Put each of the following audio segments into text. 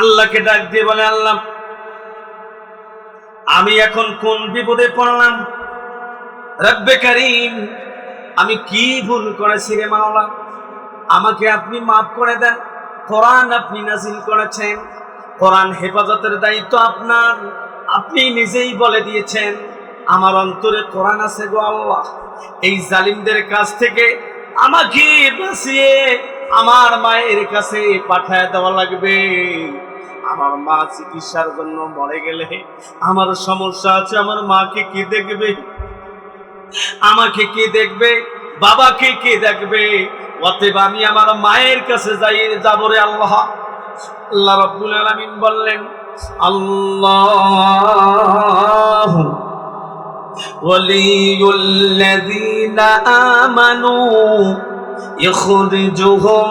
আল্লাহকে ডাক দিয়ে বলে, আল্লাহ আমি এখন কোন বিপদে পড়লাম? রব্বে কারীম, আমি কি ভুল করেছি রে মাওলা, আমাকে আপনি মাফ করে দেন। কোরআন আপনি নাযিল করেছেন, কোরআন হেফাজতের দায়িত্ব আপনার। আপনি নিজেই বলে দিয়েছেন আমার অন্তরে কোরআন আছে গো আল্লাহ, এই জালিমদের কাছ থেকে আমাকে বাঁচিয়ে আমার মায়ের কাছে পাঠায় দেওয়া লাগবে। আমার মা চিকিৎসার জন্য মরে গেলে আমার সমস্যা আছে, আমার মাকে কি দেখবে, আমাকে কে দেখবে, বাবাকে কে দেখবে? অতএব আমি আমার মায়ের কাছে যাব রে আল্লাহ। আল্লাহ রাব্বুল আলামিন বললেন, আল্লাহ ওয়ালিয়ুল্লাযীনা আমানু ইখরিজুহুম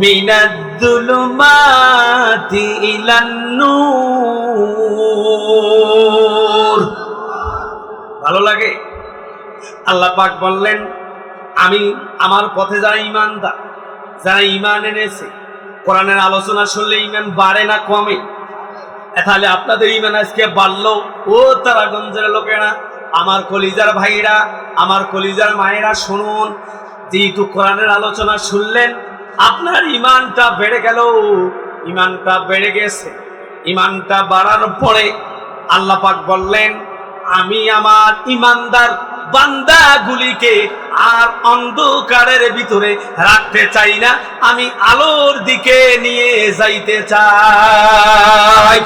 মিনাদ-দুলুমাতি ইলান-নূর। ভালো লাগে? আল্লাহ পাক বললেন, আমি আমার পথে যারা ঈমানদার, যারা ঈমান এনেছে, কোরআনের আলোচনা শুনলে ঈমান বাড়ে না কমে? তাহলে আপনাদের ঈমান আজকে বাড়লো। ও তারাগঞ্জের লোকেরা, আমার কলিজার ভাইরা, আমার কলিজার মায়েরা, শুনুন, যেহেতু কোরআনের আলোচনা শুনলেন আপনার ঈমানটা বেড়ে গেল, ঈমানটা বেড়ে গেছে। ঈমানটা বাড়ার পরে আল্লাহ পাক বললেন, আমি আমার ঈমানদার বান্দাগুলিকে আর অন্ধকারের ভিতরে রাখতে চাই না, আমি আলোর দিকে নিয়ে যাইতে চাই।